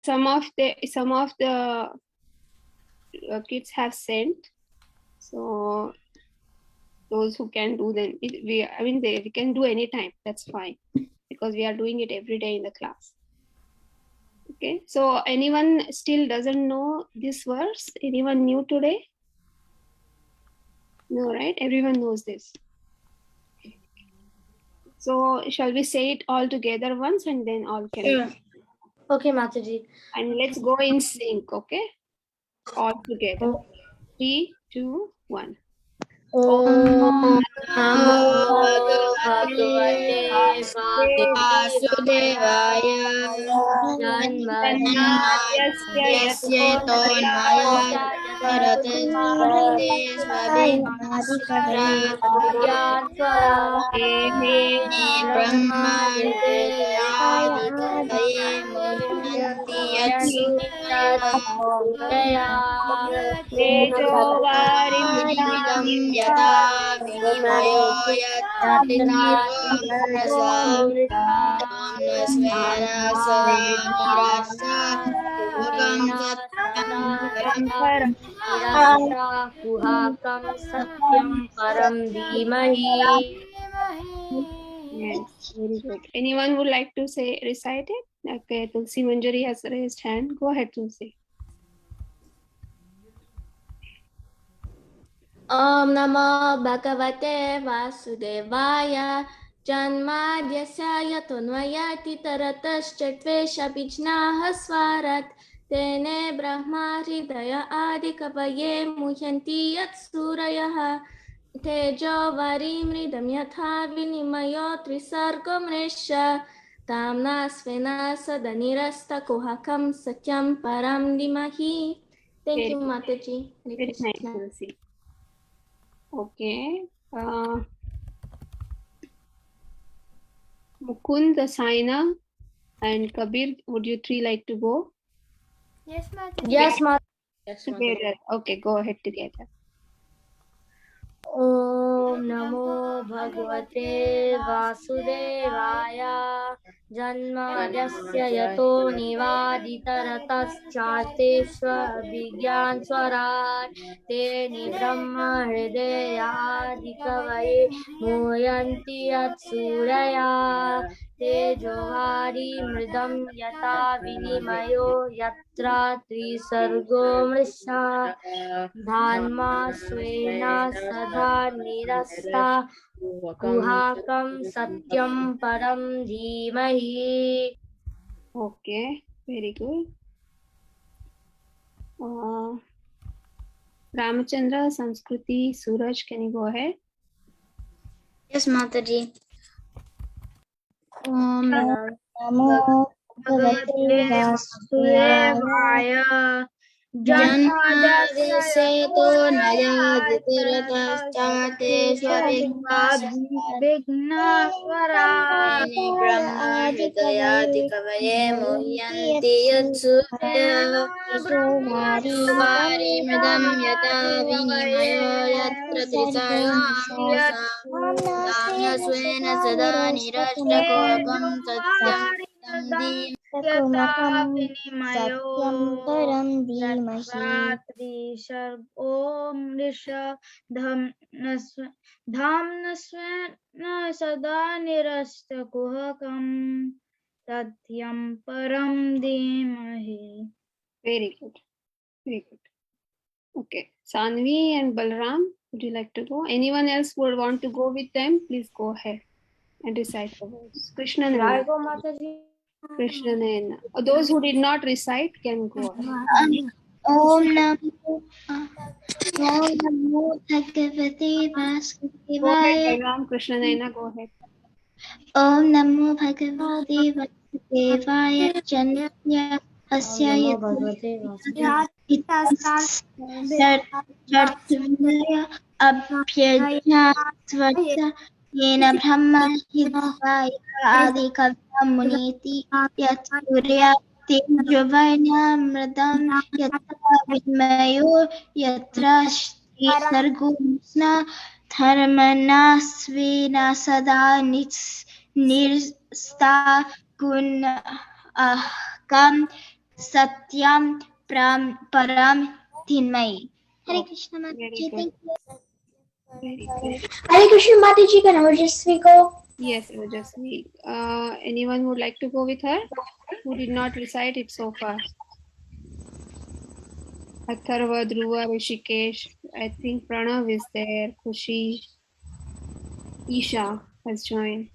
some of the kids have sent. So those who can do them, we can do anytime. That's fine, because we are doing it every day in the class. Okay, so anyone still doesn't know this verse? Anyone new today? No, right? Everyone knows this. So shall we say it all together once and then all can? Yeah. Okay, Mataji. And let's go in sync, okay? All together. 3, 2, 1. Om Namo Bhagavate Vasudevaya Janmanyasya Janmanyasya Tonmaya Ratasmriti Svabhimadikara Brahma Hridayadikavaye Muhyanti Yatsudaya Tejovarimidam Yata Vinimayo Yatatitiro Svena Sadanirasa Vakam Kuhakam Satyam Param Dhimahi. Yes, very good. Anyone would like to recite it? Okay, Tulsi Manjari has raised hand. Go ahead, Tulsi. Om Namo Bhagavate Vasudevaya Janmadhyasya Yatonvayati Taratascha Bijnaha Swarat Tene Brahma Hridaya Adikavaye Muhyanti Yatsurayah Tejo Varimridam Yatha Vinimayo Trisargo Mresha Tamna Svena Sadanirasta Kuhakam Satyam Param Dhimahi. Thank you, Mataji. Very nice, Tulsi. Okay. Mukund, Saina, and Kabir, would you three like to go? Yes, Mataji. Yes, Mataji. Together. Okay, go ahead together. Om Namo Bhagavate Vasudevaya Janmadhyasya Yato Nivaditaratascha Vigyan Swarat Teni Brahma Hridayadikavaye Muhyanti Yatsuraya Tejovari Mridam Yata Vinimayo Yatra Trisargo Mrisha Dhanma Svena Sadha Nirasta Kuhakam Satyam Param Dhimahi. Okay, very good. Ramachandra, Sanskriti, Suraj, can you go ahead? Yes, Mataji. Om Namo Bhagavate Vasudevaya Janmadhyasya Tonayaditaratascha Vighna Brahma Hridayadikavaye Muhyanti Yatsuraya Vari Mridam Yata Vinimayo Yatra Trisargam Tamna Svena Sada Nirashta Kuhakam Satyam Satyam Param Dhimahi. Om Risha Dhamna Svena Sada Nirashta Kuhakam Satyam Param Dhimahi. Very good. Very good. Okay. Sanvi and Balram, would you like to go? Anyone else would want to go with them? Please go ahead and recite the words. Krishna Nayana. Krishna Nayana. Those who did not recite can go ahead. Om Namo Bhagavate Vasudevaya. Balram, Krishna Nayana, go ahead. Om Namo Bhagavate Vasudevaya Janmya Asya Yatvaya Abhyajna Svata Yena Brahma Hridaya Adikavya Muniti Yatsurya Tejavaya Mridam Yatra Vidmayo Yatra Shri Sargo Krishna Dharmana Svena Sada Nirsta Gun Ahkam Satyam Param Dhinmai. Hare Krishna Very Mataji. good. Thank you. Very good. Hare Krishna Mataji, can I just go? Yes, Rajasvi. Anyone would like to go with her who did not recite it so far? Atharva, Dhruva, Rishikesh. I think Pranav is there. Khushi, Isha has joined.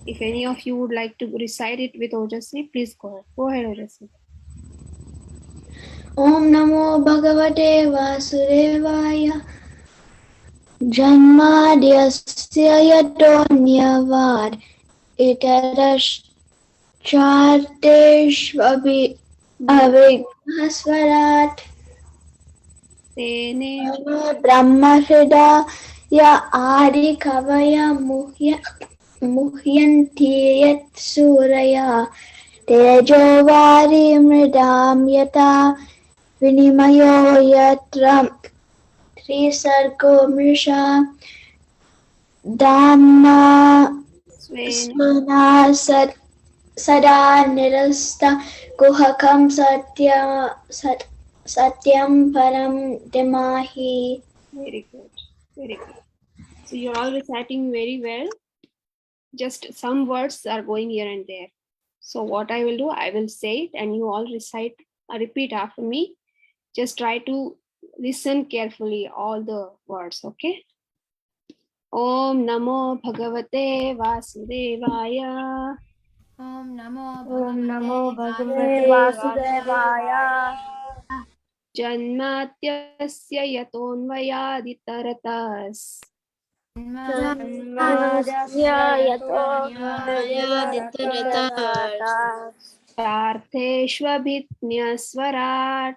If any of you would like to recite it with Ojasvi, please go ahead. Go ahead, Ojasvi. Om Namo Bhagavate Vasudevaya. Janmadhyasya yatonyavad itarashcharteshvabhighasvarat Tene brahmahridaya adi kavaya muhyanti yat suraya tejo vari mridam yata vinimayo yatra trisargo mrisha Dhamma Svena sada nirasta kuhakam satyam param demahi. Very good. Very good. So you're all reciting very well. Just some words are going here and there. So what I will do, I will say it and you all repeat after me. Just try to listen carefully all the words, okay? Om Namo Bhagavate Vasudevaya. Om Namo Bhagavate Vasudevaya. Janmatyasya yatonvayaditaratas. Janmadhyasya yatonyavayaditaratas. Parteshvabhitnyasvarat.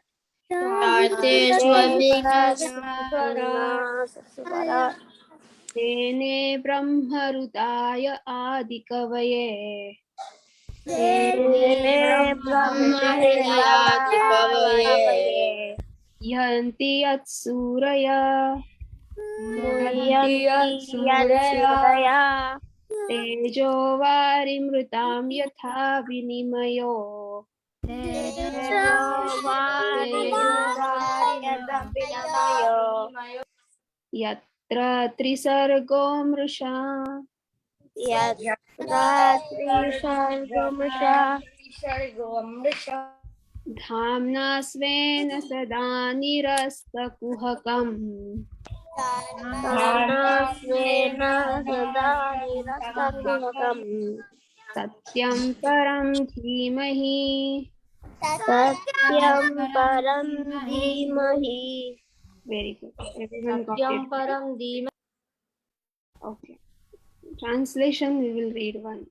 Parteshvabhighasvarat. Tene Brahmarudaya Adikavaye. Tene Brahmahridayadikavaye. Yanti Yatsuraya. Muhyanti Yatsuraya. Tejo Varimrutam Yatha Vinimayo. Tejo Varimrutam Vinamayo. Yatra Trisargo Mrisha. Yatra Trisargomrisha. Dhamna Svena Sada Nirastakuhakam. Dhammasvena sada nirastakuhakam. Satyam Param Dhimahi. Satyam param dhimahi. Very good. Everyone got it. Okay. Translation we will read one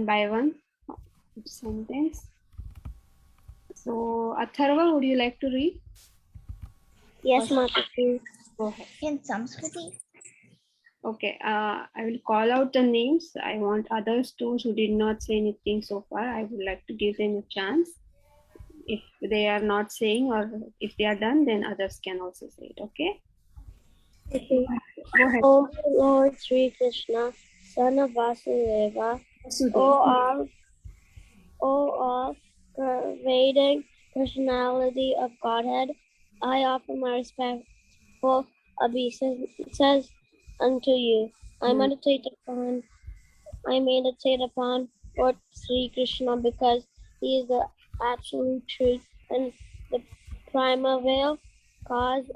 by one each sentence. So Atharva, would you like to read? Yes, Mataji. Go ahead. In Sanskriti. Okay. I will call out the names. I want others too who did not say anything so far. I would like to give them a chance. If they are not saying or if they are done, then others can also say it. Okay. Okay. Go ahead. O Lord Sri Krishna, son of Vasudeva, O all pervading personality of Godhead, I offer my respectful obeisances unto you. I meditate upon Lord Sri Krishna because he is the absolute truth and the primordial cause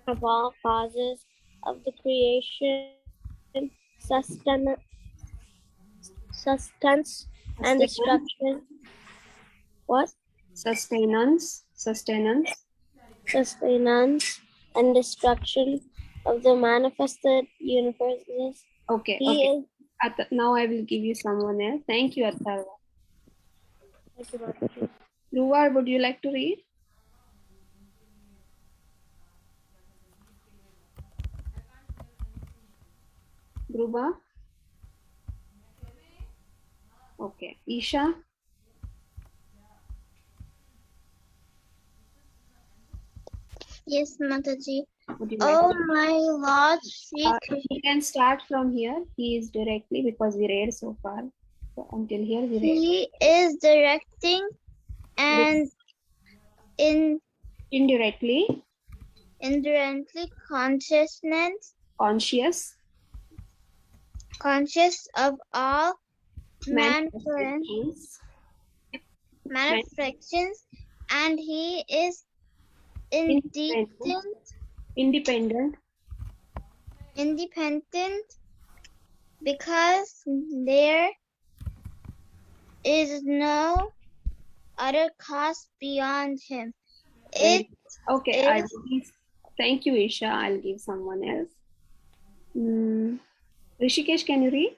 of all causes of the creation, sustenance and destruction. What? Sustenance And destruction of the manifested universes. Okay. He Okay. is. Now I will give you someone else. Thank you, Atharva. Dhruva, would you like to read? Dhruva? Okay. Isha? Yes, Mataji. Would you like Oh to my Lord Sri Krishna. he can start from here. He is directly because we read so far. So until here we read. He is directing and Indirectly indirectly conscious conscious of all manifestations, and he is independent independent because there is no other cause beyond him. Okay, I will give, thank you, Isha. I'll give someone else. Rishikesh, can you read?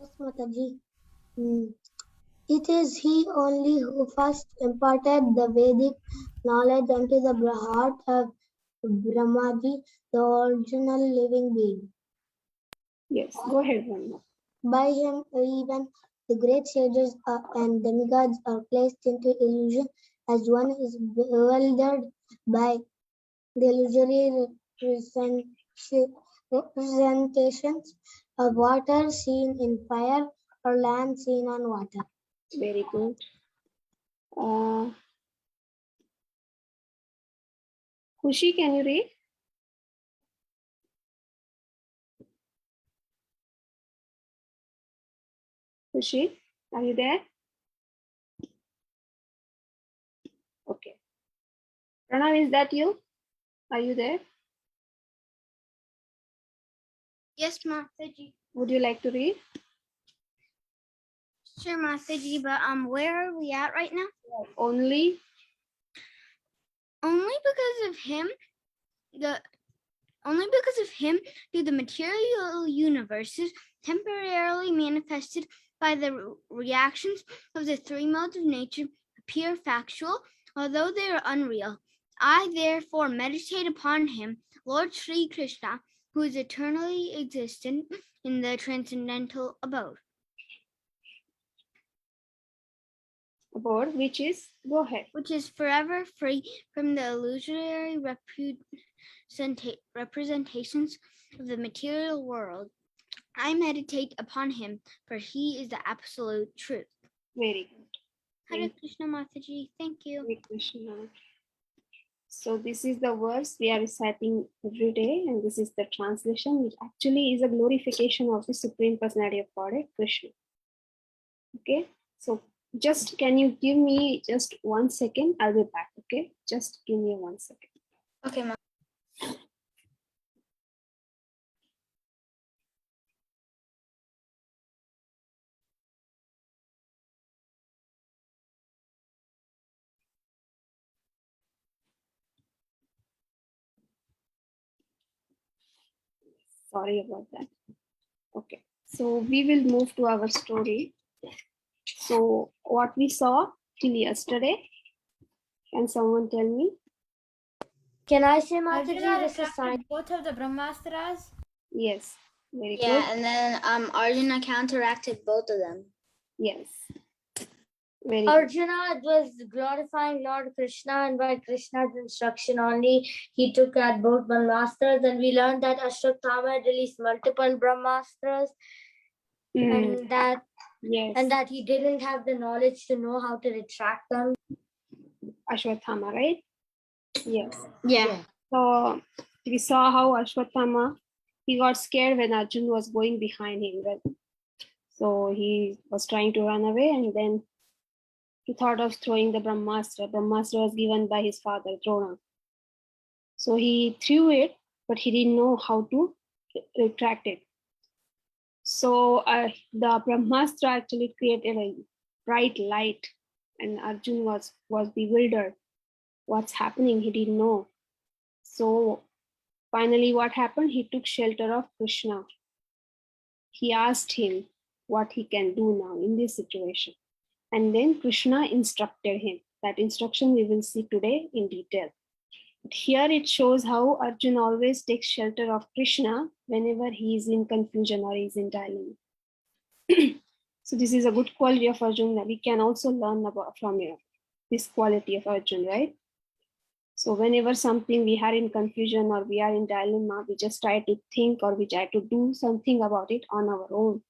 Yes, Mataji. It is he only who first imparted the Vedic knowledge into the heart of Brahmaji, the original living being. Yes, go ahead, Vrunda. By him, even the great sages and demigods are placed into illusion as one is bewildered by the illusory representations of water seen in fire or land seen on water. Very good. Khushi, can you read? Khushi, are you there? Okay. Pranav, is that you? Are you there? Yes, Mataji. Would you like to read? Sure, Mataji, but where are we at right now? Only Because of him, do the material universes temporarily manifested by the reactions of the three modes of nature appear factual, although they are unreal. I therefore meditate upon him, Lord Sri Krishna, who is eternally existent in the transcendental abode. Abode, which is, go ahead. Which is forever free from the illusory representations of the material world. I meditate upon him, for he is the absolute truth. Very good. Hare Krishna, Mataji. Thank you. Hare Krishna. So this is the verse we are reciting every day, and this is the translation, which actually is a glorification of the Supreme Personality of Godhead, Krishna. Okay, so just can you give me just 1 second? I'll be back. Okay, just give me 1 second. Okay, Mom. Sorry about that. Okay, so we will move to our story. So what we saw till yesterday, can someone tell me? Can I say, Arjuna Mataji, this is attracted sign? both of the Brahmastras. Yes, very good. Yeah, and then Arjuna counteracted both of them. Yes. Very good. Arjuna was glorifying Lord Krishna, and by Krishna's instruction only, he took out both Brahmastras, and we learned that Ashwattama released multiple Brahmastras, and that Yes. and that he didn't have the knowledge to know how to retract them. Ashwathama, right? Yes. Yeah. So we saw how Ashwathama, he got scared when Arjuna was going behind him. Right? So he was trying to run away, and then he thought of throwing the Brahmastra. Brahmastra was given by his father, Drona. So he threw it, but he didn't know how to retract it. So the Brahmastra actually created a bright light, and Arjuna was bewildered. What's happening? He didn't know. So finally, what happened? He took shelter of Krishna. He asked him what he can do now in this situation. And then Krishna instructed him. That instruction we will see today in detail. But here it shows how Arjuna always takes shelter of Krishna whenever he is in confusion or he is in dilemma. So this is a good quality of Arjuna that we can also learn about from here. This quality of Arjuna, right? So whenever something we are in confusion or we are in dilemma, we just try to think or we try to do something about it on our own.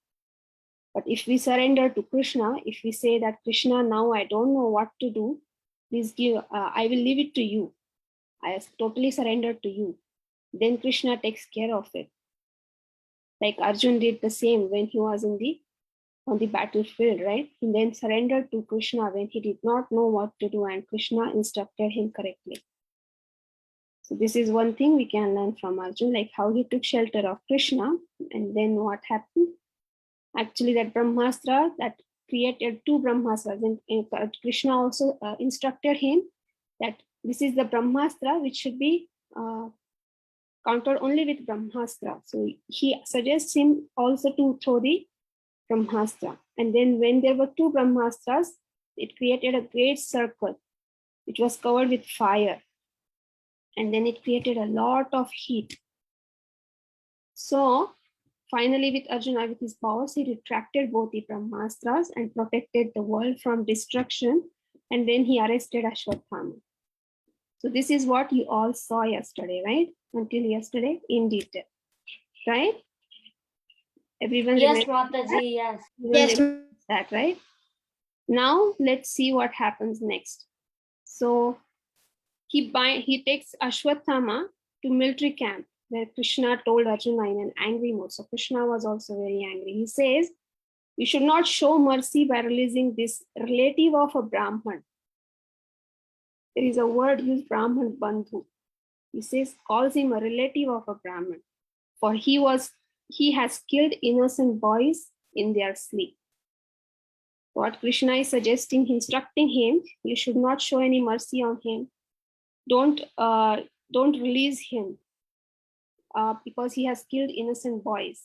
But if we surrender to Krishna, if we say that Krishna, now I don't know what to do, please give, I will leave it to you. I have totally surrendered to you. Then Krishna takes care of it. Like Arjun did the same when he was on the battlefield, right? He then surrendered to Krishna when he did not know what to do, and Krishna instructed him correctly. So this is one thing we can learn from Arjun, like how he took shelter of Krishna, and then what happened? Actually, that Brahmastra that created two Brahmastras, and Krishna also instructed him that this is the Brahmastra which should be countered only with Brahmastra. So he suggests him also to throw the Brahmastra. And then when there were two Brahmastras, it created a great circle which was covered with fire. And then it created a lot of heat. So finally, with Arjuna, with his powers, he retracted both the Brahmastras and protected the world from destruction. And then he arrested Ashwathama. So this is what you all saw yesterday, right? Until yesterday in detail, right? Everyone Yes, remember Mataji, yes. Yes. that, right? Now let's see what happens next. So he takes Ashwathama to military camp where Krishna told Arjuna in an angry mood. So Krishna was also very angry. He says, you should not show mercy by releasing this relative of a Brahman. There is a word used, Brahman Bandhu. He says, calls him a relative of a Brahman, for he has killed innocent boys in their sleep. What Krishna is suggesting, instructing him, you should not show any mercy on him. Don't release him because he has killed innocent boys.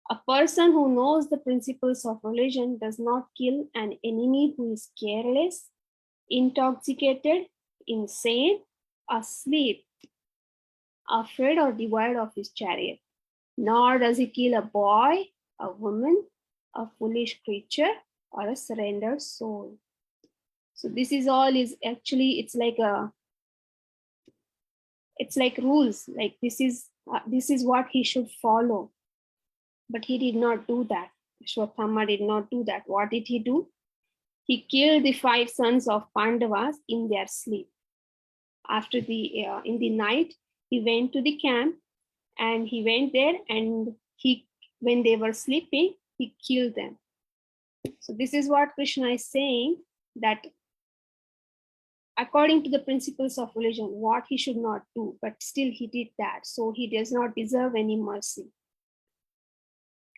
A person who knows the principles of religion does not kill an enemy who is careless, intoxicated, insane, asleep, afraid or devoid of his chariot. Nor does he kill a boy, a woman, a foolish creature, or a surrendered soul. So this is all is actually, it's like rules, like this is what he should follow. But he did not do that. Ashwathama did not do that. What did he do? He killed the 5 sons of Pandavas in their sleep. After in the night, he went to the camp and he went there, and when they were sleeping, he killed them. So this is what Krishna is saying, that according to the principles of religion, what he should not do, but still he did that. So he does not deserve any mercy.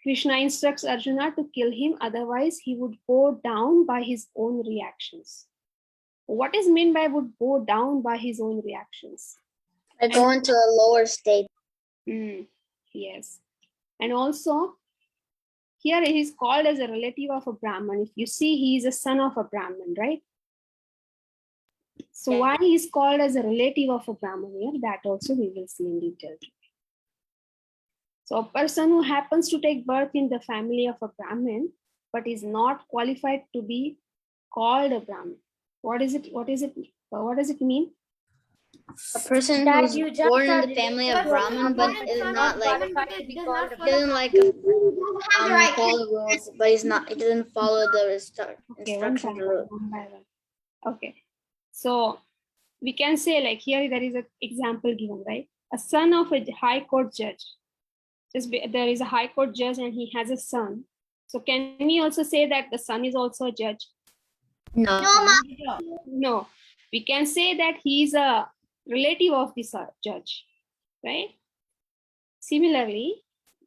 Krishna instructs Arjuna to kill him, otherwise he would go down by his own reactions. What is meant by would go down by his own reactions? I go into a lower state. Yes. And also, here he is called as a relative of a Brahman. If you see, he is a son of a Brahman, right? So why he is called as a relative of a Brahman here, that also we will see in detail. So a person who happens to take birth in the family of a Brahmin, but is not qualified to be called a Brahmin. What does it mean? A person That who's you just born in said the family it of Brahman, but is not like doesn't like follow the rules, but he doesn't follow the instructions. One by one. Okay, so we can say, like, here there is an example given, right? A son of a high court judge. There is a high court judge and he has a son. So can we also say that the son is also a judge? No. We can say that he is a relative of the judge, right? Similarly,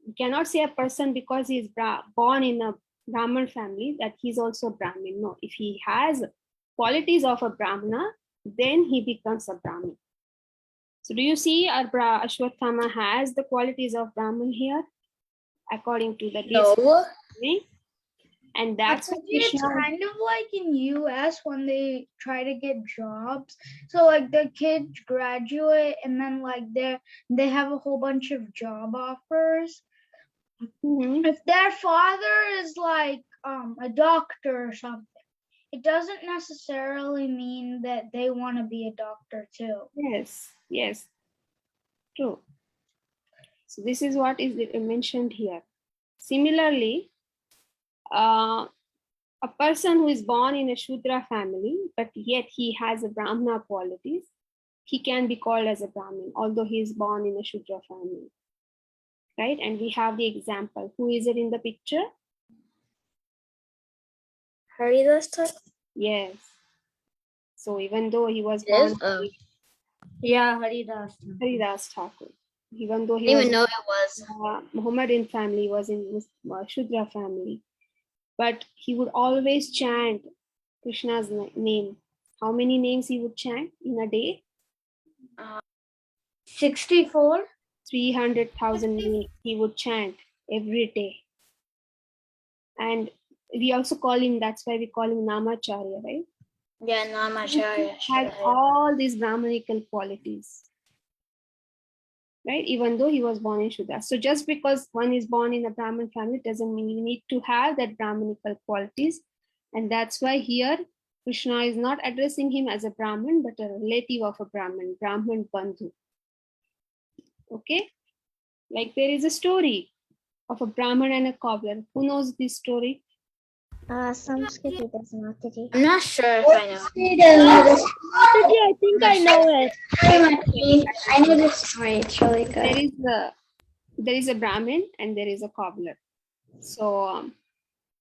we cannot say a person because he is born in a Brahmin family that he is also a Brahmin. No, if he has qualities of a Brahmana, then he becomes a Brahmin. So do you see Ashwathama has the qualities of Brahmin here according to the No. And that's what It's kind of like in US when they try to get jobs. So like the kids graduate and then like they have a whole bunch of job offers. If their father is like a doctor or something, it doesn't necessarily mean that they want to be a doctor too. Yes, true. So this is what is mentioned here. Similarly, a person who is born in a Shudra family, but yet he has a Brahmana qualities, he can be called as a Brahmin, although he is born in a Shudra family. Right? And we have the example. Who is it in the picture? Haridas Thakur? Yes. So even though he was It born is? Yeah, Haridas. Haridas Thakur, even though I he didn't was even know it was. Muhammadan family, was in Shudra family, but he would always chant Krishna's name. How many names he would chant in a day? 64. 300,000 names he would chant every day. And we also call him, that's why we call him Namacharya, right? Yeah, Namacharya. Had all these Brahmanical qualities, right? Even though he was born in Shudra. So just because one is born in a Brahmin family doesn't mean you need to have that Brahmanical qualities. And that's why here Krishna is not addressing him as a Brahmin, but a relative of a Brahmin, Brahmin Bandhu. Okay? Like there is a story of a Brahmin and a cobbler. Who knows this story? Samskiti does not. I'm not sure if I know. I think I know it. I know this story. It's really good. There is a Brahmin and there is a cobbler. So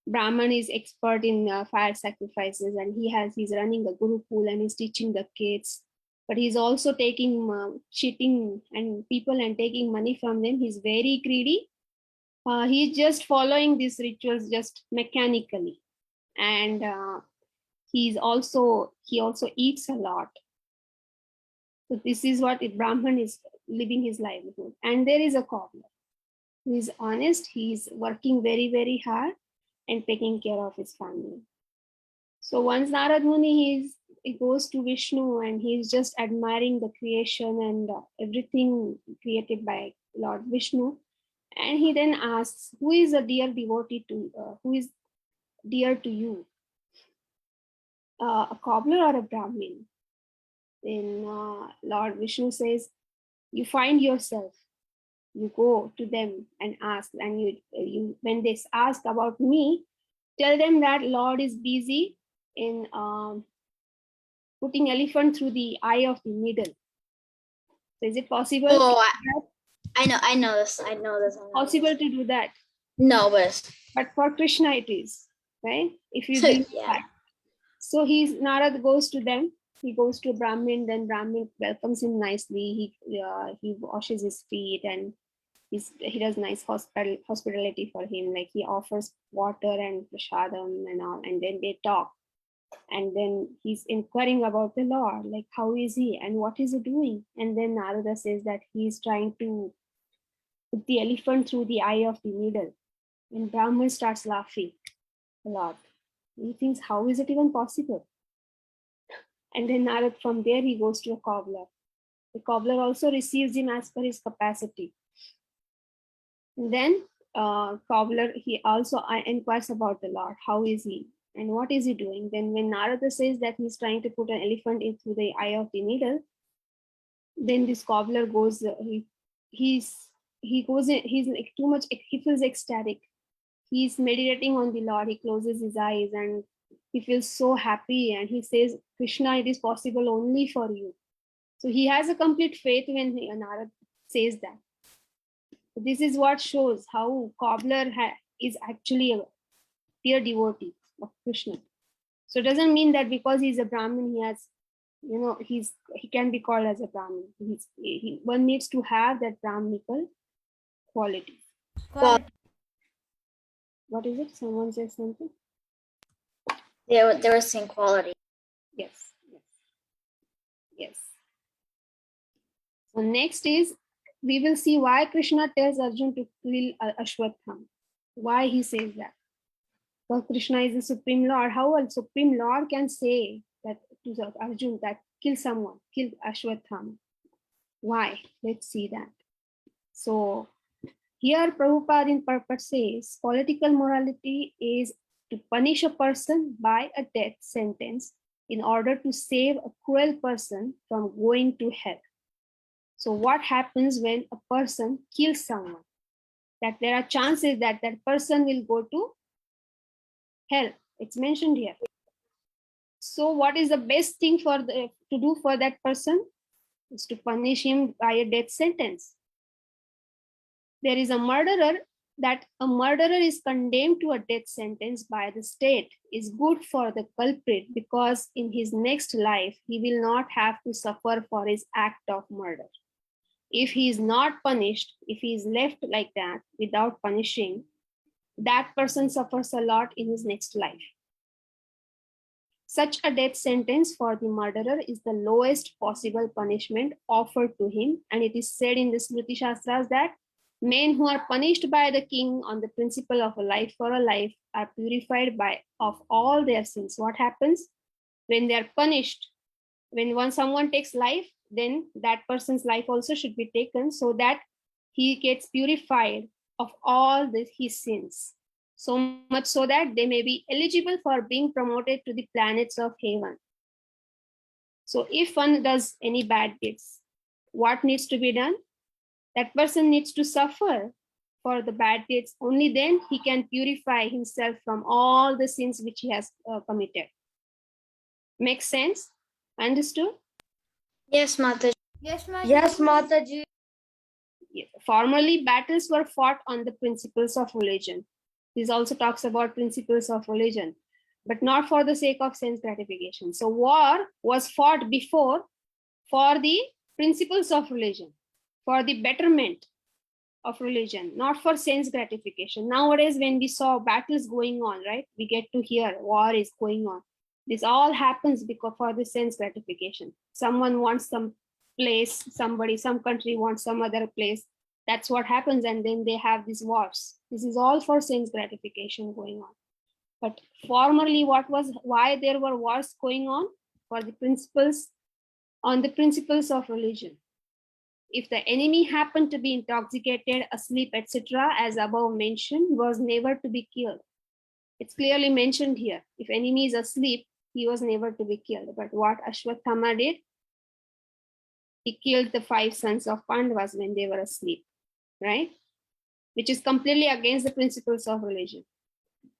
Brahman is expert in fire sacrifices, and he's running a gurukul and he's teaching the kids, but he's also taking cheating and people and taking money from them. He's very greedy. He's just following these rituals just mechanically, and he also eats a lot. So this is what Brahman is living his livelihood. And there is a cobbler who is honest. He's working very, very hard and taking care of his family. So once Narad Muni, he goes to Vishnu and he's just admiring the creation and everything created by Lord Vishnu. And he then asks, who is a dear devotee to, who is dear to you? A cobbler or a Brahmin? Then Lord Vishnu says, you find yourself, you go to them and ask, and you when they ask about me, tell them that Lord is busy in putting elephant through the eye of the needle. So is it possible? Oh, I know this. Possible to do that? No, but for Krishna it is, right? If you believe that. So Narad goes to them. He goes to Brahmin, then Brahmin welcomes him nicely. He washes his feet and he does nice hospitality for him. Like he offers water and prashadam and all, and then they talk. And then he's inquiring about the Lord, like how is he and what is he doing? And then Narada says that he's trying to put the elephant through the eye of the needle. And Brahman starts laughing a lot. He thinks, how is it even possible? And then Narad, from there, he goes to a cobbler. The cobbler also receives him as per his capacity. And then cobbler, he also inquires about the Lord. How is he? And what is he doing? Then when Narada says that he's trying to put an elephant into the eye of the needle, then this cobbler goes, he's like too much, he feels ecstatic. He's meditating on the Lord. He closes his eyes and he feels so happy. And he says, Krishna, it is possible only for you. So he has a complete faith when Narada says that. So this is what shows how cobbler is actually a dear devotee of Krishna. So it doesn't mean that because he's a Brahmin, he has, he can be called as a Brahmin. One needs to have that Brahminical quality. What is it? Someone says something? they were saying quality. Yes. So next is, we will see why Krishna tells Arjuna to kill Ashwatham. Why he says that. Because Krishna is the Supreme Lord. How a Supreme Lord can say that to Arjuna that kill someone, kill Ashwatham? Why? Let's see that. So here Prabhupada in purport says, political morality is to punish a person by a death sentence in order to save a cruel person from going to hell. So what happens when a person kills someone? That there are chances that that person will go to hell. It's mentioned here. So what is the best thing to do for that person? Is to punish him by a death sentence. There is a murderer, that a murderer is condemned to a death sentence by the state is good for the culprit, because in his next life he will not have to suffer for his act of murder. If he is not punished, if he is left like that without punishing, that person suffers a lot in his next life. Such a death sentence for the murderer is the lowest possible punishment offered to him. And it is said in the Smriti Shastras that men who are punished by the king on the principle of a life for a life are purified of all their sins. What happens when they are punished? When someone takes life, then that person's life also should be taken, so that he gets purified of all his sins. So much so that they may be eligible for being promoted to the planets of heaven. So if one does any bad deeds, what needs to be done? That person needs to suffer for the bad deeds. Only then he can purify himself from all the sins which he has committed. Makes sense? Understood? Yes, Mataji. Yes, Mataji. Yes, Mataji. Yes. Formerly, battles were fought on the principles of religion. This also talks about principles of religion, but not for the sake of sense gratification. So war was fought before for the principles of religion, for the betterment of religion, not for sense gratification. Nowadays, when we saw battles going on, right, we get to hear war is going on. This all happens because for the sense gratification. Someone wants some place, some country wants some other place. That's what happens, and then they have these wars. This is all for sense gratification going on. But formerly, why there were wars going on? For the principles, on the principles of religion. If the enemy happened to be intoxicated, asleep, etc., as above mentioned, was never to be killed. It's clearly mentioned here. If enemy is asleep, he was never to be killed. But what Ashwathama did, he killed the 5 sons of Pandavas when they were asleep, right? Which is completely against the principles of religion.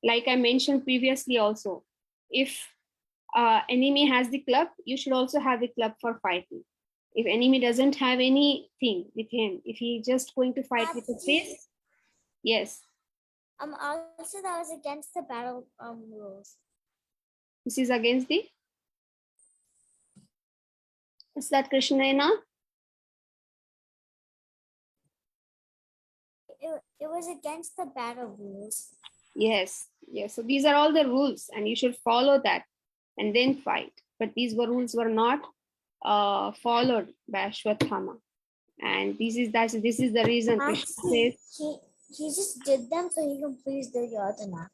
Like I mentioned previously also, if enemy has the club, you should also have a club for fighting. If enemy doesn't have anything with him, if he just going to fight with a fist, yes. Also that was against the battle rules. This is against the. Is that Krishna? It was against the battle rules. Yes, yes. So these are all the rules, and you should follow that and then fight. But these rules were not followed by Ashwathama, and this is the reason Krishna says he just did them so he can please Duryodhana.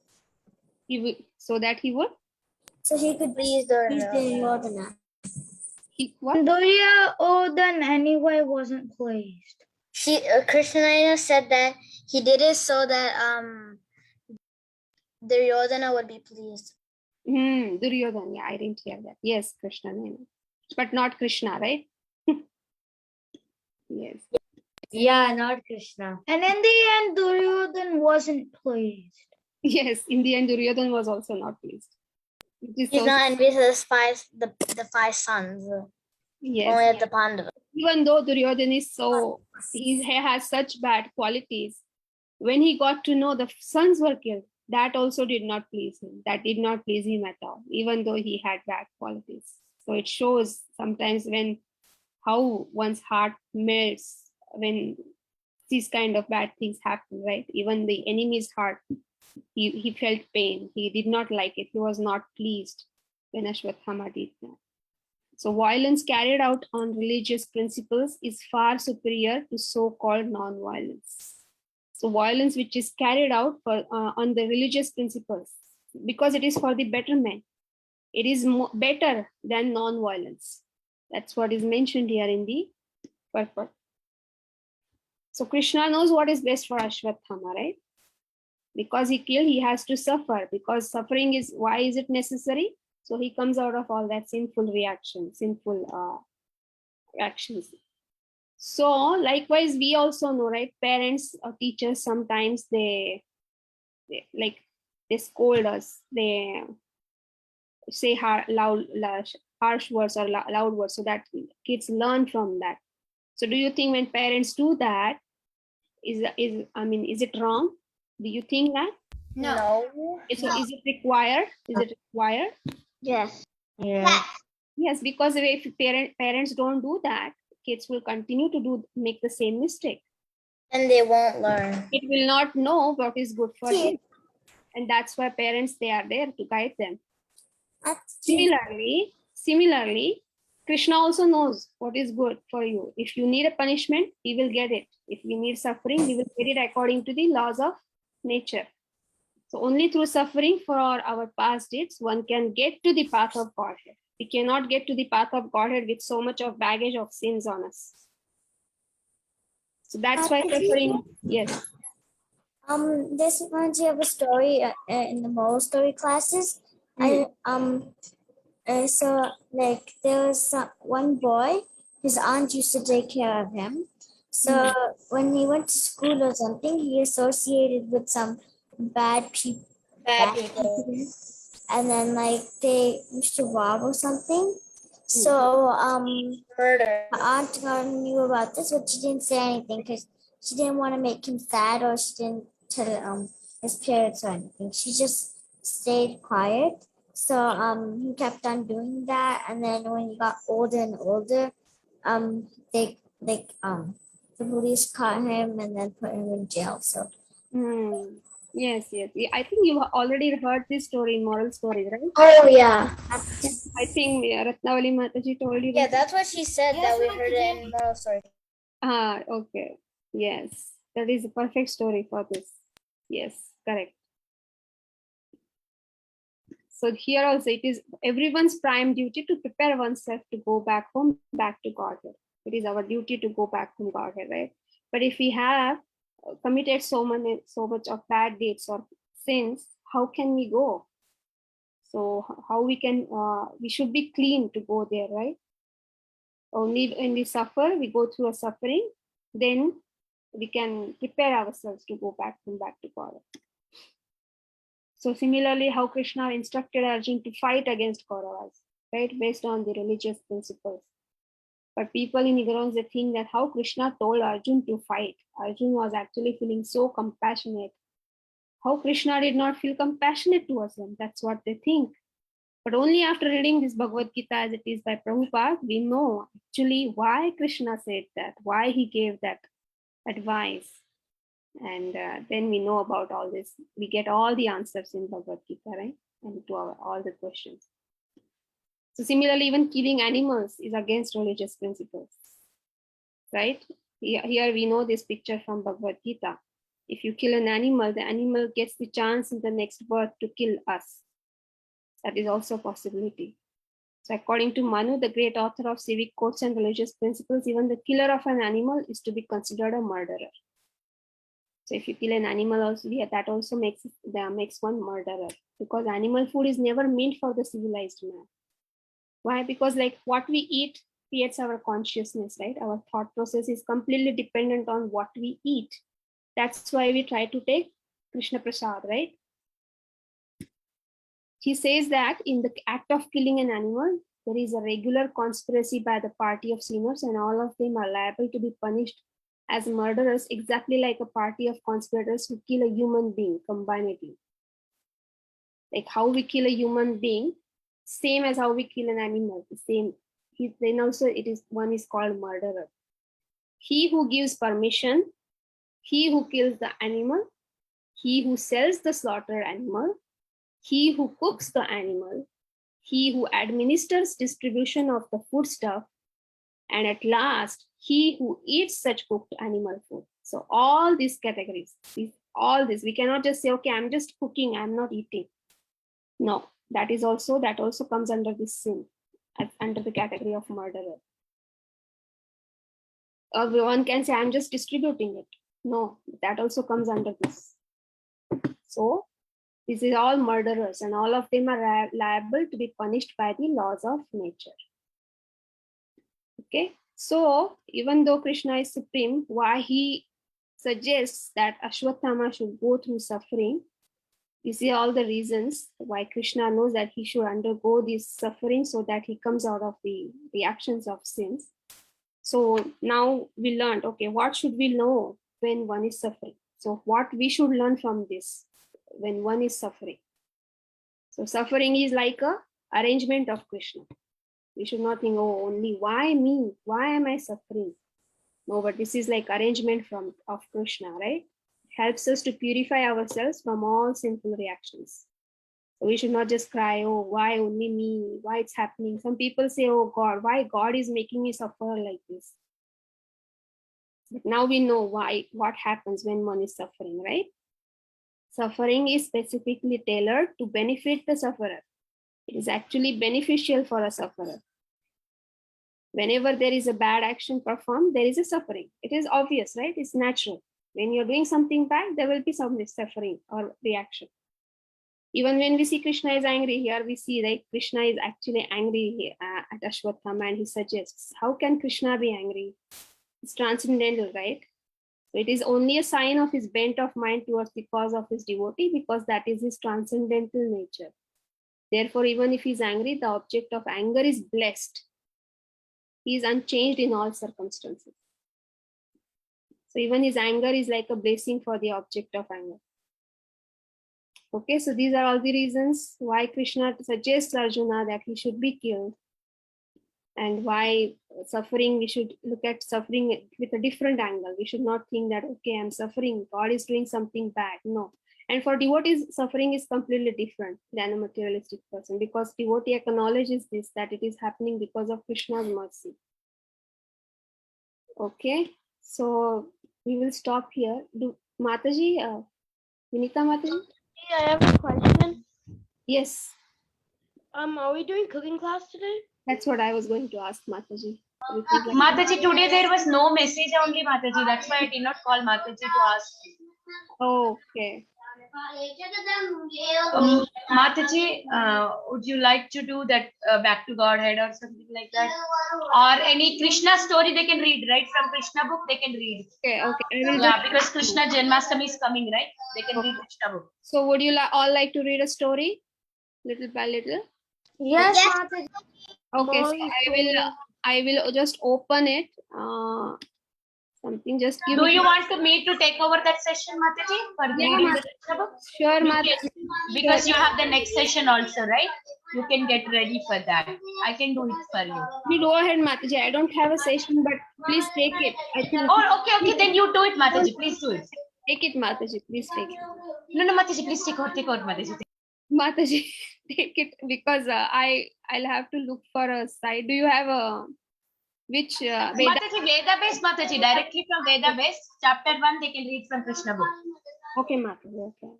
So that he would. So he could please Duryodhana. What? Duryodhana anyway wasn't pleased. Krishna said that he did it so that Duryodhana would be pleased. Duryodhana, yeah, I didn't hear that. Yes, Krishna, but not Krishna, right? Yes. Yeah, not Krishna. And in the end, Duryodhana wasn't pleased. Yes, in the end, Duryodhana was also not pleased. He's not envious of the 5 sons. Yes. Only at the Pandavas. Even though Duryodhana is he has such bad qualities, when he got to know the sons were killed, that also did not please him. That did not please him at all, even though he had bad qualities. So it shows sometimes how one's heart melts when these kind of bad things happen, right? Even the enemy's heart, he felt pain. He did not like it. He was not pleased when Ashwathama did that. So violence carried out on religious principles is far superior to so-called non-violence. So violence which is carried out on the religious principles, because it is for the betterment, it is better than non-violence. That's what is mentioned here in the purport. So Krishna knows what is best for Ashwathama, right? Because he killed, he has to suffer. Because suffering is, why is it necessary? So he comes out of all that sinful actions. So likewise, we also know, right? Parents or teachers, sometimes they like They scold us. They say harsh words or loud words, so that kids learn from that. So do you think when parents do that, is it wrong? Do you think that? No. So is it required? Is it required? Yes. Yeah. Yes, because if parents don't do that, kids will continue to make the same mistake. And they won't learn. It will not know what is good for him. And that's why parents, they are there to guide them. Similarly, Krishna also knows what is good for you. If you need a punishment, he will get it. If you need suffering, he will get it according to the laws of nature. So only through suffering for our past deeds, one can get to the path of Godhead. We cannot get to the path of Godhead with so much of baggage of sins on us. So that's why suffering, yes. This reminds me of a story in the moral story classes. So like there was one boy, his aunt used to take care of him. So when he went to school or something, he associated with some bad people. And then like they used to rob or something. So Murder. my aunt knew about this, but she didn't say anything because she didn't want to make him sad, or she didn't tell his parents or anything. She just stayed quiet. So he kept on doing that, and then when he got older and older, the police caught him and then put him in jail. So Yes. I think you already heard this story in moral stories, right? Oh, yeah. I think Ratnavali Mataji told you. Yeah, that's what she said, that we heard it in moral story. Okay. Yes, that is a perfect story for this. Yes, correct. So here also it is everyone's prime duty to prepare oneself to go back home, back to Godhead. It is our duty to go back from Godhead, right? But if we have committed so much of bad deeds or sins, how can we go? So how we can, we should be clean to go there, right? Only when we suffer, we go through a suffering, then we can prepare ourselves to go back to God. So similarly, how Krishna instructed Arjuna to fight against Kauravas, right, based on the religious principles. But people in ignorance, they think that how Krishna told Arjuna to fight. Arjuna was actually feeling so compassionate. How Krishna did not feel compassionate towards them. That's what they think. But only after reading this Bhagavad Gita as it is by Prabhupada, we know actually why Krishna said that, why he gave that advice. And then we know about all this. We get all the answers in Bhagavad Gita, right? And to all the questions. So similarly, even killing animals is against religious principles, right? Here we know this picture from Bhagavad Gita. If you kill an animal, the animal gets the chance in the next birth to kill us. That is also a possibility. So according to Manu, the great author of civic codes and religious principles, even the killer of an animal is to be considered a murderer. So if you kill an animal, also that also makes one murderer, because animal food is never meant for the civilized man. Why? Because like what we eat creates our consciousness, right? Our thought process is completely dependent on what we eat. That's why we try to take Krishna Prasad, right? He says that in the act of killing an animal, there is a regular conspiracy by the party of sinners, and all of them are liable to be punished as murderers, exactly like a party of conspirators who kill a human being combinedly. Like how we kill a human being, same as how we kill an animal, the same. Then also one is called murderer. He who gives permission, he who kills the animal, he who sells the slaughtered animal, he who cooks the animal, he who administers distribution of the foodstuff, and at last, he who eats such cooked animal food. So all these categories, we cannot just say, okay, I'm just cooking, I'm not eating. No, that also comes under this sin, under the category of murderer. Or one can say, I'm just distributing it. No, that also comes under this. So this is all murderers, and all of them are liable to be punished by the laws of nature. Okay, so even though Krishna is supreme, why he suggests that Ashwathama should go through suffering, You see all the reasons why Krishna knows that he should undergo this suffering so that he comes out of the reactions of sins. So now we learned, okay, what should we know when one is suffering? So what we should learn from this when one is suffering? So suffering is like a arrangement of Krishna. We should not think, oh, only why me? Why am I suffering? No, but this is like arrangement of Krishna, right? It helps us to purify ourselves from all sinful reactions. So we should not just cry, oh, why only me? Why it's happening? Some people say, oh God, why God is making me suffer like this? But now we know what happens when one is suffering, right? Suffering is specifically tailored to benefit the sufferer. It is actually beneficial for a sufferer. Whenever there is a bad action performed, there is a suffering. It is obvious, right? It's natural. When you're doing something bad, there will be some suffering or reaction. Even when we see Krishna is angry here, we see like Krishna is actually angry at Ashwathama, and he suggests, how can Krishna be angry? It's transcendental, right? So it is only a sign of his bent of mind towards the cause of his devotee, because that is his transcendental nature. Therefore, even if he's angry, the object of anger is blessed. He is unchanged in all circumstances. So even his anger is like a blessing for the object of anger. Okay, so these are all the reasons why Krishna suggests Arjuna that he should be killed, and why suffering, we should look at suffering with a different angle. We should not think that, okay, I'm suffering, God is doing something bad. No. And for devotees, suffering is completely different than a materialistic person, because devotee acknowledges this, that it is happening because of Krishna's mercy. Okay, so we will stop here. Mataji, Vinita Mataji? I have a question. Yes, Are we doing cooking class today? that's what I was going to ask Mataji. If you'd like- Mataji, today there was no message only, Mataji. That's why I did not call Mataji to ask. Okay. Mataji, would you like to do that back to Godhead or something like that? Or any Krishna story they can read, right? From Krishna book they can read. Okay, okay. I will Yeah, because Krishna Janmashtami is coming, right? They can read Krishna book. So would you all like to read a story, little by little? Yes, Mataji. Okay, so I will just open it. Something, just give Do me. you want me to take over that session, Mataji? For the reading the Krishna book? Sure, Mataji. Because you have the next session also, right? You can get ready for that. I can do it for you. You go ahead, Mataji. I don't have a session, but please take it. I think. Oh, okay. Then you do it, Mataji. Please do it. Take it, Mataji. Please take it. No, Mataji. Please take out, Mataji. Mataji, take it, because I'll have to look for a site. Do you have a which Veda? Mataji, Veda based, Mataji. Directly from Veda based, chapter 1, they can read from Krishna book. Okay, Mataji. Okay.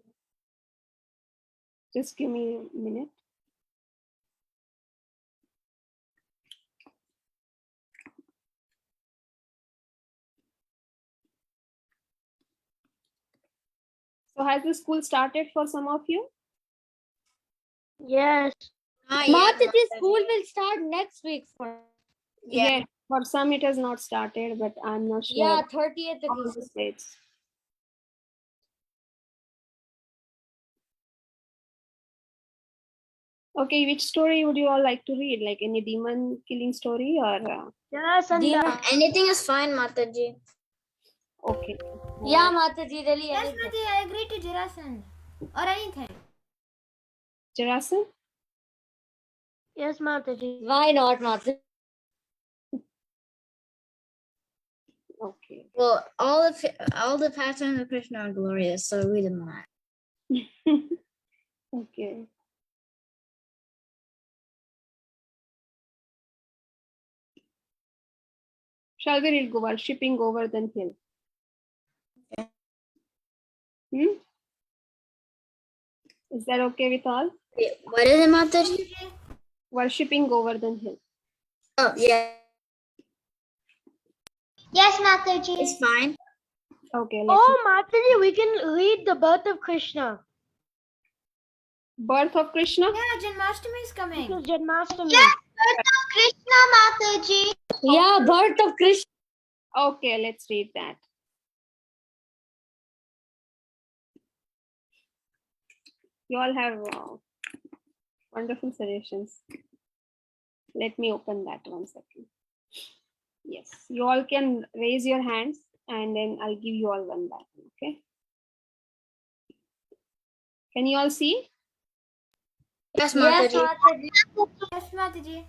Just give me a minute. So has the school started for some of you? Yes. Mataji, school will start next week. Yes. For some it has not started, but I'm not sure. Yeah, 30th All of the states. Okay, which story would you all like to read? Like any demon killing story or? Yes, and Anything is fine, Mataji. Okay. Yeah, Mataji, really. Yes, anything. Mataji, I agree to Jarasan. Or anything. Jarasan? yes, Mataji. Why not, Mataji? Okay. Well, all the pastimes of Krishna are glorious, so read them all. Okay. Shall we read worshipping Govardhan Hill? Okay. Is that okay with all? Wait, what is it, Mataji? Worshipping Govardhan Hill. Oh, yeah. Yes, Mataji. It's fine. Okay. Let's Oh, Mataji, we can read the birth of Krishna. Birth of Krishna? Yeah, Janmashtami is coming. This is Janmashtami. Birth of Krishna, Mataji. Yeah, birth of Krishna. Okay, let's read that. You all have wonderful suggestions. Let me open that 1 second. Yes, you all can raise your hands and then I'll give you all one back. Okay. Can you all see? Yes, Yes, Mataji. Mataji. Yes, Mataji.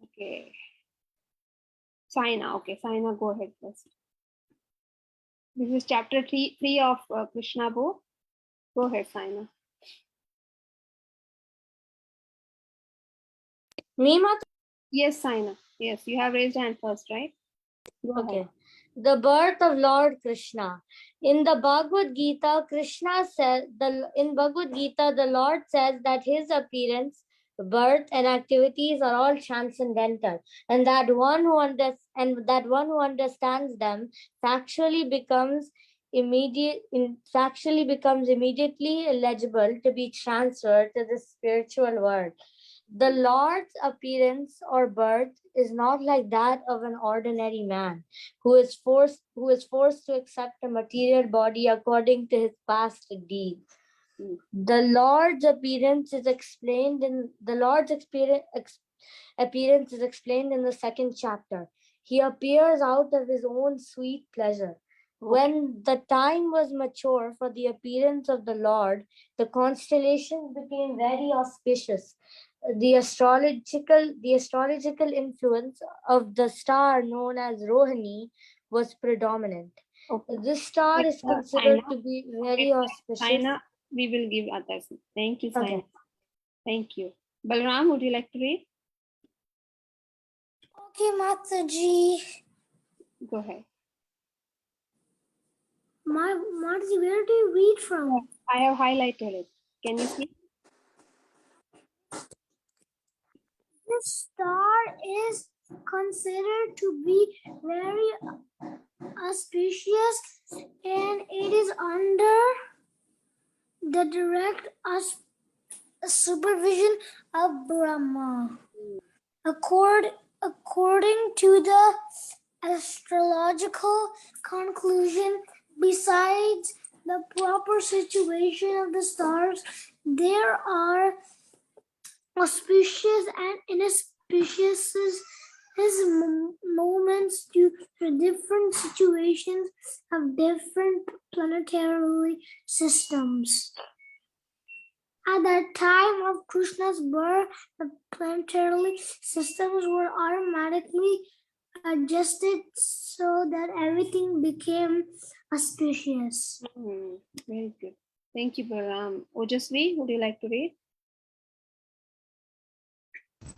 Okay. Saina. Okay, Saina, go ahead first. This is chapter 3 of Krishna book. Go ahead, Saina. Me, Mataji? Yes, Saina. Yes, you have raised hand first, right? Go Okay. ahead. The birth of Lord Krishna. In the Bhagavad Gita, Krishna says the Lord says that his appearance, birth, and activities are all transcendental, and that one who understands them factually becomes immediately eligible to be transferred to the spiritual world. The Lord's appearance or birth is not like that of an ordinary man who is forced to accept a material body according to his past deeds. The Lord's appearance is explained in the second chapter. He appears out of his own sweet pleasure. When the time was mature for the appearance of the Lord, the constellations became very auspicious. The astrological influence of the star known as Rohini was predominant. Okay. This star is considered Saina. to be very auspicious. Saina, we will give others. Thank you, Saina. Okay. Thank you. Balram, would you like to read? Okay, Mataji. Go ahead. Mataji, where do you read from? I have highlighted it. Can you see? This star is considered to be very auspicious and it is under the direct supervision of Brahma. According to the astrological conclusion, besides the proper situation of the stars, there are auspicious and inauspicious moments due to different situations of different planetary systems. At the time of Krishna's birth, the planetary systems were automatically adjusted so that everything became auspicious. Very good. Thank you, Balram. Ojasvi, would you like to read?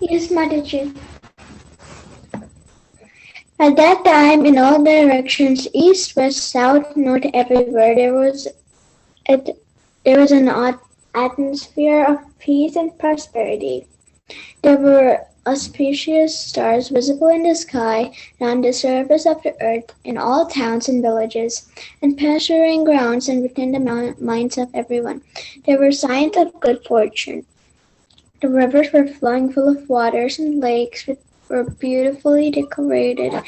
Yes, Mataji. At that time, in all directions, east, west, south, north, everywhere, there was an atmosphere of peace and prosperity. There were auspicious stars visible in the sky and on the surface of the earth, in all towns and villages, and pasturing grounds and within the minds of everyone. There were signs of good fortune. The rivers were flowing full of waters, and lakes were beautifully decorated with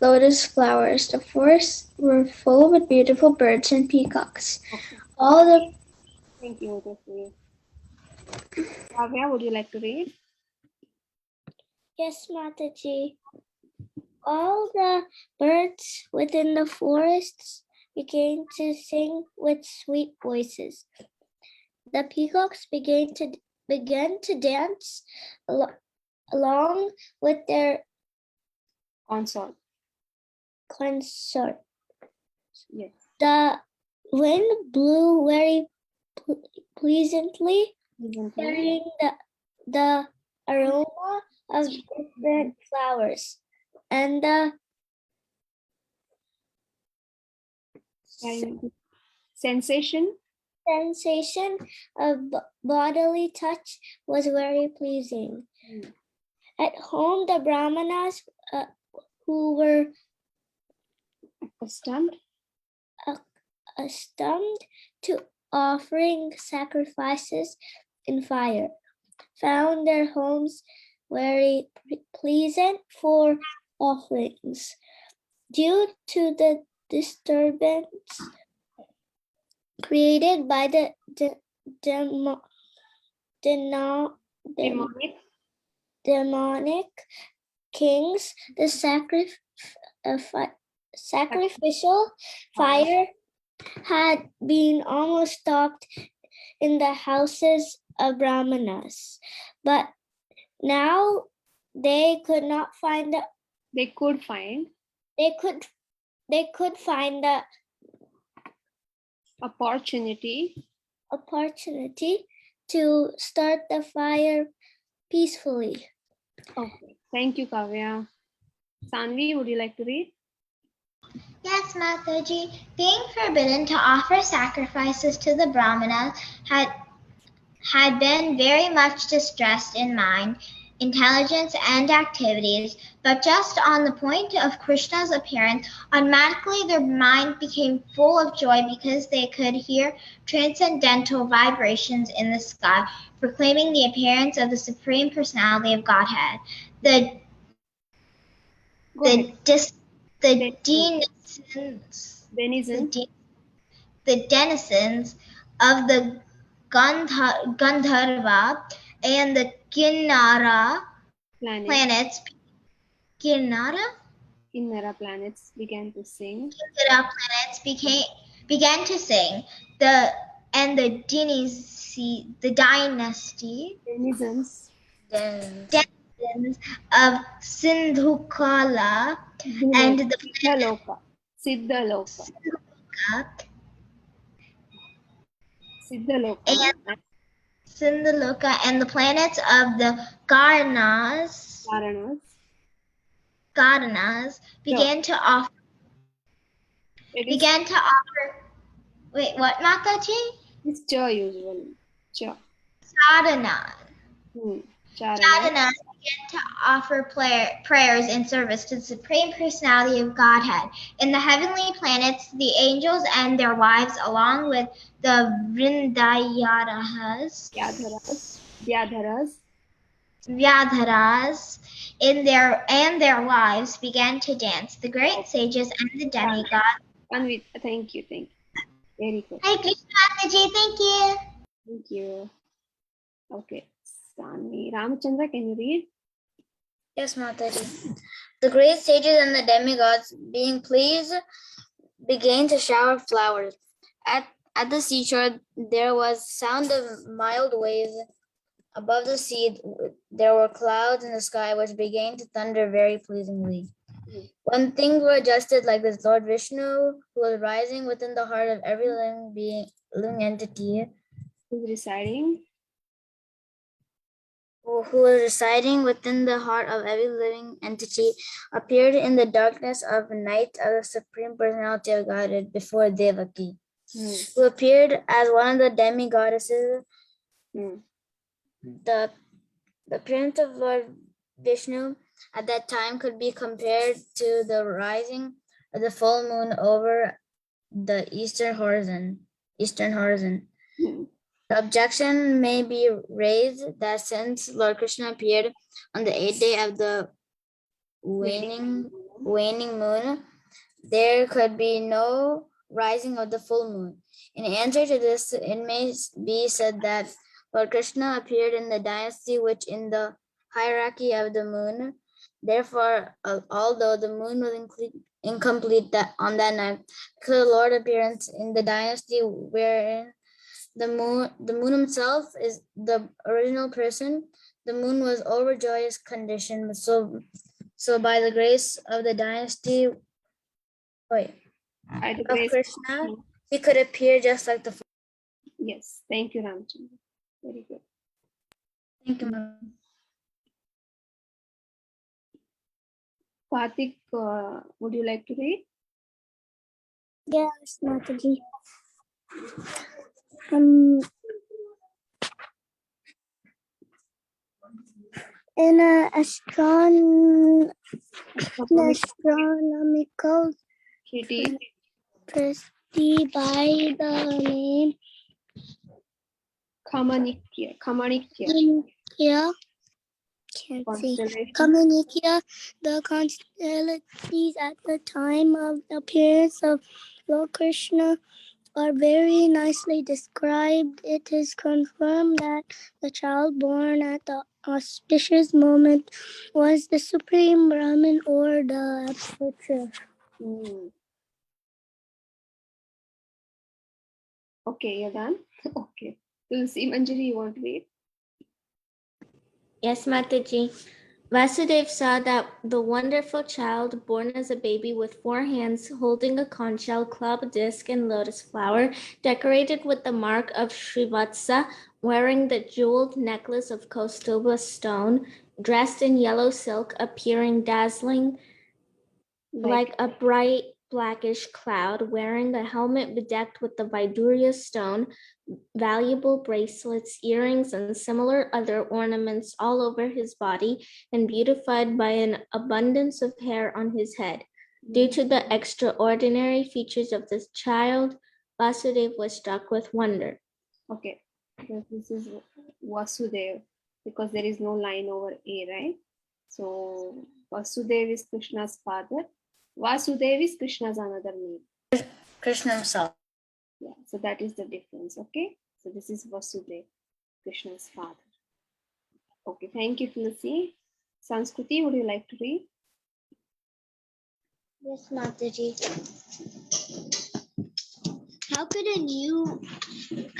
lotus flowers. The forests were full with beautiful birds and peacocks. Thank you, Ojasvi. Kavya, would you like to read? Yes, Mataji. All the birds within the forests began to sing with sweet voices. The peacocks began to dance along with their Consort. Yes. The wind blew very pleasantly, carrying the aroma of different flowers and the sensation of bodily touch was very pleasing. At home, the brahmanas who were accustomed to offering sacrifices in fire found their homes very pleasant for offerings. Due to the disturbance created by the demonic kings, the sacrificial fire had been almost stopped in the houses of Brahmanas, but now they could not find the They could find they could find the opportunity to start the fire peacefully. Okay, thank you, Kavya. Sanvi, would you like to read? Yes, Mataji. Being forbidden to offer sacrifices to the Brahmana had been very much distressed in mind, intelligence, and activities, but just on the point of Krishna's appearance, automatically their mind became full of joy because they could hear transcendental vibrations in the sky, proclaiming the appearance of the Supreme Personality of Godhead. The denizens of the Gandharva and the Kinnara planets Kinnara planets began to sing. Kinnara planets began to sing. The denizens of Sindhukala and the Siddhaloka. Sindhaloka and the planets of the Garanas began to offer. Wait, what, Mataji? It's cha usually. Cha. Sadhana. Sadhanas began to offer prayers in service to the Supreme Personality of Godhead. In the heavenly planets, the angels and their wives, along with the Vyadharas in their wives began to dance. The great sages and the demigods. Thank you. Very good. Hare Krishna, Mataji, thank you. Thank you. Okay. Sanvi. Ramachandra, can you read? Yes, Mataji. The great sages and the demigods, being pleased, began to shower flowers. At the seashore, there was sound of mild waves. Above the sea, there were clouds in the sky, which began to thunder very pleasingly. When things were adjusted like this, Lord Vishnu, who was rising within the heart of every living entity, who was residing within the heart of every living entity, appeared in the darkness of night of the Supreme Personality of Godhead before Devaki, who appeared as one of the demigoddesses. The appearance of Lord Vishnu at that time could be compared to the rising of the full moon over the eastern horizon. The objection may be raised that since Lord Krishna appeared on the 8th day of the waning moon, there could be no rising of the full moon. In answer to this, it may be said that Lord Krishna appeared in the dynasty which in the hierarchy of the moon. Therefore, although the moon was incomplete on that night, because the Lord appearance in the dynasty wherein the moon himself is the original person, the moon was overjoyous condition. So by the grace of the dynasty of Krishna, he could appear just like the. Yes, thank you, Ramchandra. Very good. Thank you. Karthik, would you like to read? Yes, Mataji. In an astronomical treaty by the name Kamanikya, the constellations at the time of the appearance of Lord Krishna are very nicely described. It is confirmed that the child born at the auspicious moment was the Supreme Brahman or the Absolute Truth. Okay, you're done? Okay. Tulsi Manjari, you want to read? Yes, Mataji. Vasudev saw that the wonderful child, born as a baby with 4 hands, holding a conch shell, club, disc, and lotus flower, decorated with the mark of Srivatsa, wearing the jeweled necklace of Kaustuba stone, dressed in yellow silk, appearing dazzling like a bright blackish cloud, wearing a helmet bedecked with the Vaidurya stone, valuable bracelets, earrings, and similar other ornaments all over his body, and beautified by an abundance of hair on his head. Due to the extraordinary features of this child, Vasudev was struck with wonder. Okay. So this is Vasudev because there is no line over A, right? So Vasudev is Krishna's father. Vasudev is Krishna's another name. Krishna himself. Yeah, so that is the difference, okay? So this is Vasudev, Krishna's father. Okay, thank you, Tulsi. Sanskruti, would you like to read? Yes, Mataji.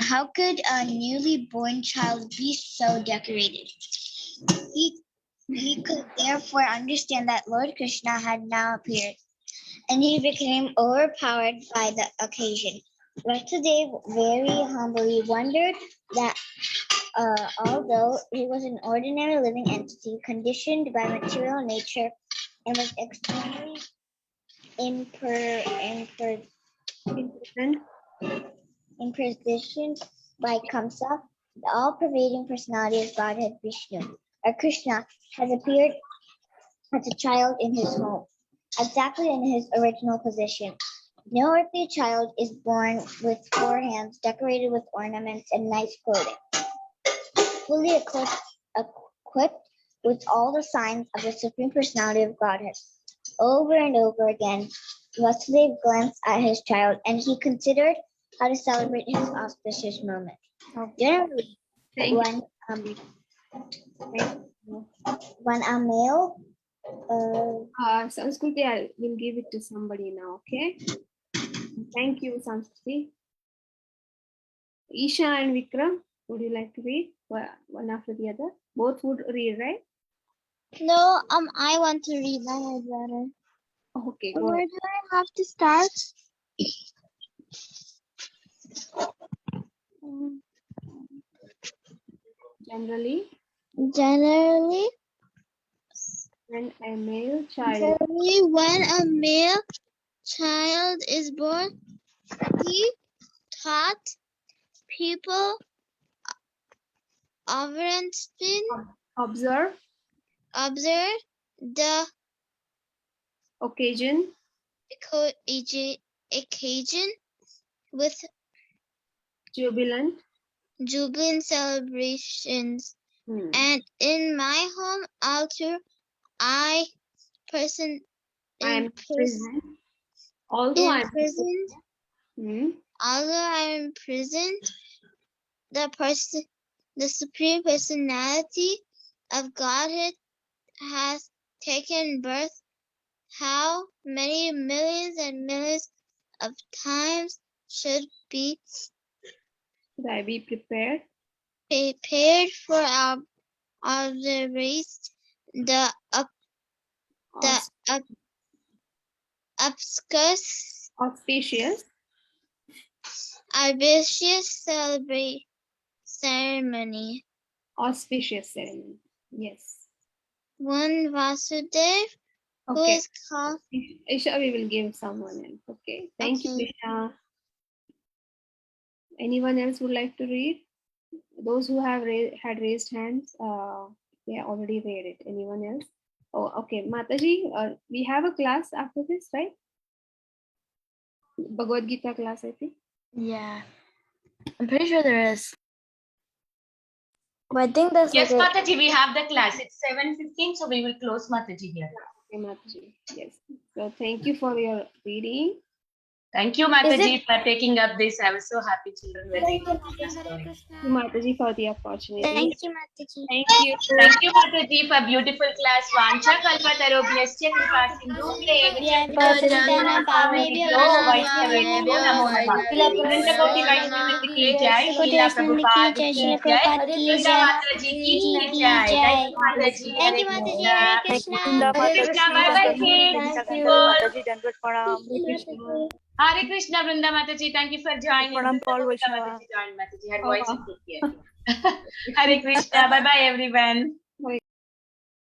How could a newly born child be so decorated? He could therefore understand that Lord Krishna had now appeared, and he became overpowered by the occasion. Vasudev very humbly wondered that although he was an ordinary living entity conditioned by material nature and was extremely impositioned by Kamsa, the all-pervading personality of Godhead Vishnu, or Krishna, has appeared as a child in his home, exactly in his original position. No earthly child is born with 4 hands decorated with ornaments and nice clothing, fully equipped with all the signs of the Supreme Personality of Godhead. Over and over again, Vasudev glanced at his child, and he considered how to celebrate his auspicious moment. Generally, when a male Sanskruti, I will give it to somebody now, okay? Thank you, Sanskruti. Isha and Vikram, would you like to read one after the other? Both would read, right? No, I want to read my head better. Okay, go Where ahead. do I have to start? Generally, when a male child is born, he taught people observe the occasion occasion with jubilant. celebrations. And in my home altar, I am imprisoned. Although I am imprisoned, the Supreme Personality of Godhead has taken birth. How many millions and millions of times should I be prepared for our observation? The auspicious ceremony. Auspicious ceremony. Yes. One Vasudev, who Okay. is called Isha, we will give someone else. Okay. Thank you, Isha. Anyone else would like to read? Those who have had raised hands, they already read it. Anyone else? Oh, okay. Mataji, we have a class after this, right? Bhagavad Gita class, I think. Yeah. I'm pretty sure there is. But I think that's Yes, like Mataji, we have the class. It's 7:15, so we will close Mataji here. Okay, Mataji. Yes. So thank you for your reading. Thank you, Mataji, for taking up this. I was so happy children were reading Thank you, Mataji, for the opportunity. Thank you, Mataji. Thank you. Thank you, Mataji, for beautiful class. Vancha kalpatarobhyasya kripa sindhubhyeva Patana Pavnebhyo Vaishnavebhyo namo namah. Ananta Koti Vaishnava ki jai, Srila Prabhupada ki jai, Vrunda Mataji ki jai. Thank you, Mataji. Thank Hare you, Mataji. Krishna. Hare Krishna. Hare Krishna. Bye bye, kids. Thank you. Hare Krishna, Vrunda Mataji. Thank you for joining. Vrunda Mataji joined. Mataji had voice and took care. Hare Krishna. Bye bye, everyone.